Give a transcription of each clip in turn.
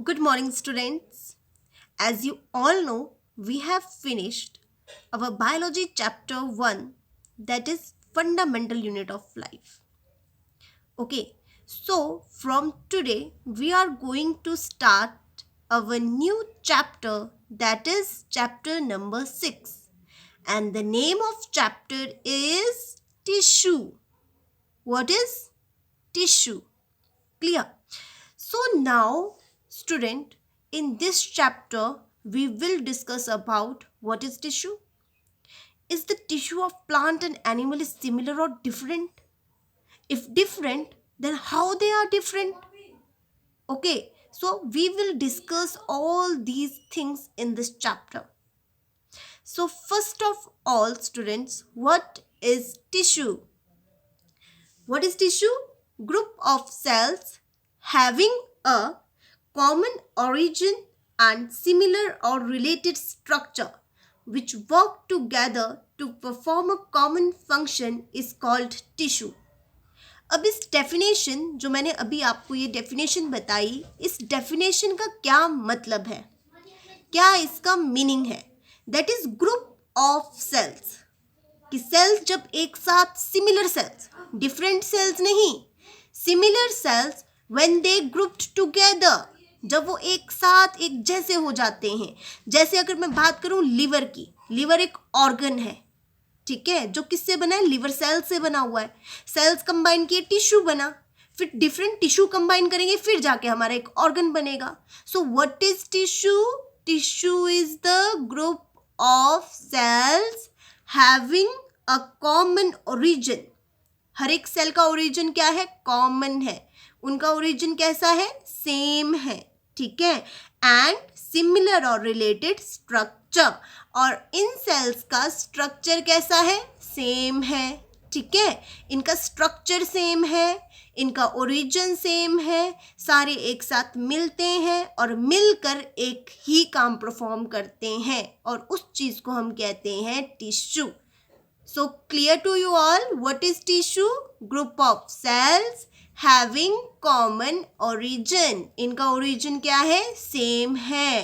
Good morning, students. As you all know, we have finished our biology chapter 1, that is fundamental unit of life. Okay, so from today, we are going to start our new chapter, that is chapter number 6. And the name of chapter is tissue. What is tissue? Clear? So now, student, in this chapter, we will discuss about what is tissue. Is the tissue of plant and animal is similar or different? If different, then how they are different? Okay, so we will discuss all these things in this chapter. So first of all, students, what is tissue? What is tissue? Group of cells having a common origin and similar or related structure which work together to perform a common function is called tissue. अब इस definition जो मैंने अभी आपको ये definition बताई, इस definition का क्या मतलब है, क्या इसका मीनिंग है? That is group of cells. कि सेल्स जब एक साथ, सिमिलर सेल्स, डिफरेंट सेल्स नहीं, similar cells when they grouped together, जब वो एक साथ एक जैसे हो जाते हैं. जैसे अगर मैं बात करूं लिवर की, लिवर एक ऑर्गन है, ठीक है, जो किससे बना है? लिवर सेल से बना हुआ है. सेल्स कंबाइन किए, टिश्यू बना, फिर डिफरेंट टिश्यू कंबाइन करेंगे, फिर जाके हमारा एक ऑर्गन बनेगा. So what is tissue? Tissue is the group of cells having a common origin. हर एक सेल का ओरिजिन क्या है? कॉमन है. उनका ओरिजिन कैसा है? सेम है, ठीक है. एंड सिमिलर और रिलेटेड स्ट्रक्चर, और इन सेल्स का स्ट्रक्चर कैसा है? सेम है, ठीक है. इनका स्ट्रक्चर सेम है, इनका ओरिजिन सेम है, सारे एक साथ मिलते हैं और मिलकर एक ही काम परफॉर्म करते हैं, और उस चीज़ को हम कहते हैं tissue. So clear to you all, what is tissue? Group of cells having common origin. इनका origin क्या है? Same है,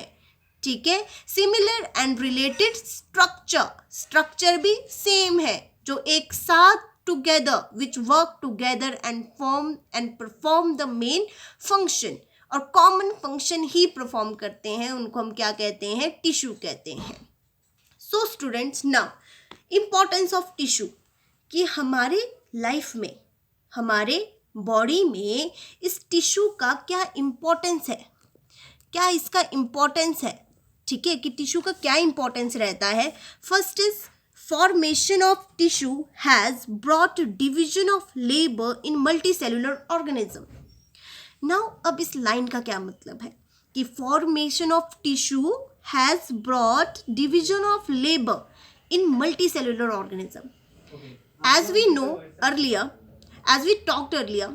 ठीक है. Similar and related structure, structure भी same है, जो एक साथ together, which work together and form and perform the main function, और common function ही perform करते हैं, उनको हम क्या कहते हैं? Tissue कहते हैं. So students, now importance of tissue, कि हमारे लाइफ में, हमारे बॉडी में इस टिश्यू का क्या इम्पोर्टेंस है, क्या इसका इम्पोर्टेंस है, ठीक है, कि टिश्यू का क्या इम्पोर्टेंस रहता है. First is formation of tissue has brought division of labour in multicellular organism. Now अब इस लाइन का क्या मतलब है, कि formation of tissue has brought division of labour in multicellular organism. As we know earlier, as we talked earlier,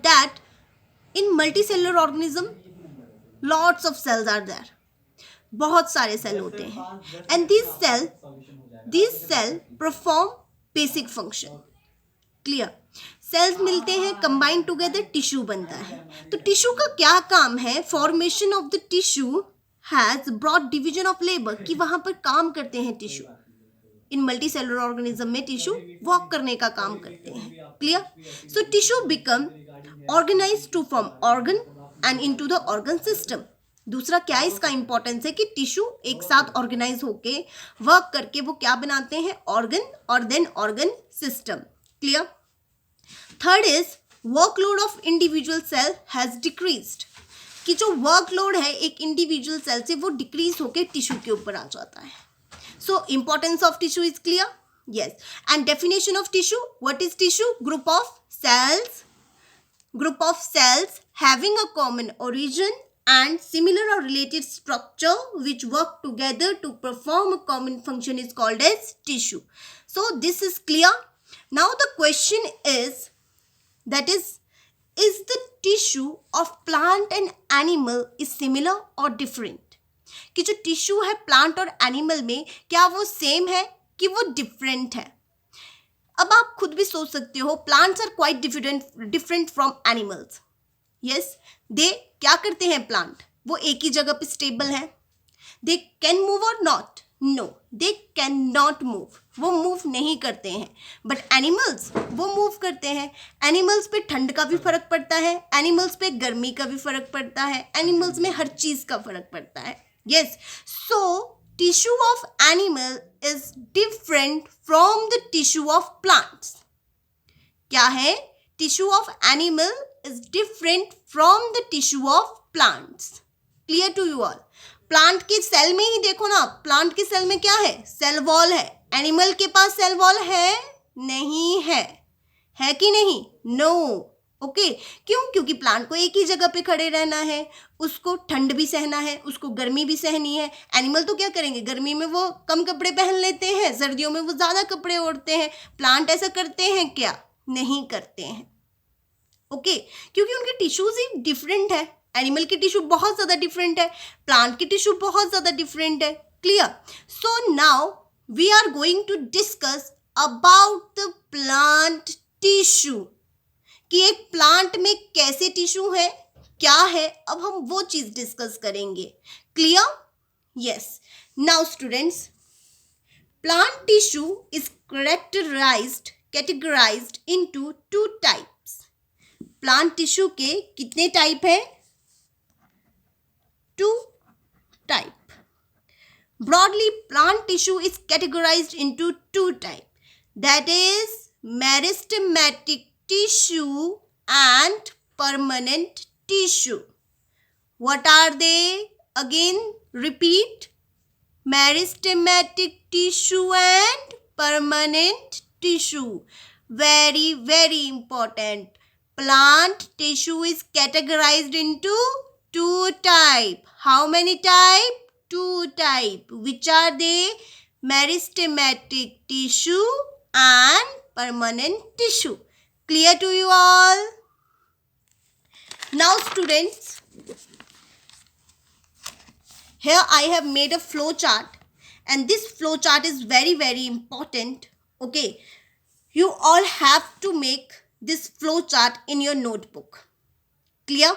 that in multicellular organism lots of cells are there. बहुत सारे cell होते हैं, and these cell perform basic function. Clear? Cells मिलते हैं, combine together, tissue बनता है. तो tissue का क्या काम है? Formation of the tissue has broad division of labour, कि वहाँ पर काम करते हैं tissue. In multicellular organism में टिश्यू वॉक करने का काम करते हैं. Clear? So tissue become organize to form organ and into the organ system. दूसरा क्या इसका इंपॉर्टेंस है, कि टिश्यू एक साथ ऑर्गेनाइज होके वर्क करके वो क्या बनाते हैं? ऑर्गन, और then organ system. Clear? Third is workload of individual cell has decreased, कि जो वर्कलोड है एक इंडिविजुअल सेल से वो डिक्रीज होकर टिश्यू के ऊपर आ जाता है. So importance of tissue is clear. Yes. And definition of tissue, what is tissue? Group of cells having a common origin and similar or related structure which work together to perform a common function is called as tissue. So this is clear. Now the question is, that is the tissue of plant and animal is similar or different? कि जो tissue है plant और animal में, क्या वो same है कि वो डिफरेंट है? अब आप खुद भी सोच सकते हो, plants are quite different from animals. Yes, they क्या करते हैं प्लांट, वो एक ही जगह पे स्टेबल है. They can move or not, no they can not move, वो मूव नहीं करते हैं. बट एनिमल्स वो मूव करते हैं. एनिमल्स पे ठंड का भी फर्क पड़ता है, एनिमल्स पे गर्मी का भी फर्क पड़ता है, एनिमल्स में हर चीज का फर्क पड़ता है. Yes, so tissue of animal is different from the tissue of plants. क्या है, tissue of animal is different from the tissue of plants. Clear to you all. Plant के सेल में ही देखो ना, प्लांट के सेल में क्या है, सेल वॉल है. एनिमल के पास सेल वॉल है नहीं है कि नहीं, नो. ओके, क्यों, क्योंकि प्लांट को एक ही जगह पे खड़े रहना है, उसको ठंड भी सहना है, उसको गर्मी भी सहनी है. एनिमल तो क्या करेंगे, गर्मी में वो कम कपड़े पहन लेते हैं, सर्दियों में वो ज़्यादा कपड़े ओढ़ते हैं. प्लांट ऐसा करते हैं क्या, नहीं करते हैं. ओके, क्योंकि उनके टिश्यूज ही डिफरेंट है. एनिमल की टिश्यू बहुत ज़्यादा डिफरेंट है, प्लांट की टिश्यू बहुत ज़्यादा डिफरेंट है. Clear. So now we are going to discuss about the plant tissue, कि एक प्लांट में कैसे टिश्यू है, क्या है, अब हम वो चीज़ डिस्कस करेंगे. Clear. Yes. Now students, plant tissue is categorised into two types. Plant tissue के कितने टाइप है, two type. Broadly, plant tissue is categorized into two types. That is meristematic tissue and permanent tissue. What are they? Again, repeat. Meristematic tissue and permanent tissue. Very, very important. Plant tissue is categorized into two types. How many types? Two types. Which are they? Meristematic tissue and permanent tissue. Clear to you all? Now students, here I have made a flow chart, and this flow chart is very, very important. Okay, you all have to make this flow chart in your notebook. Clear?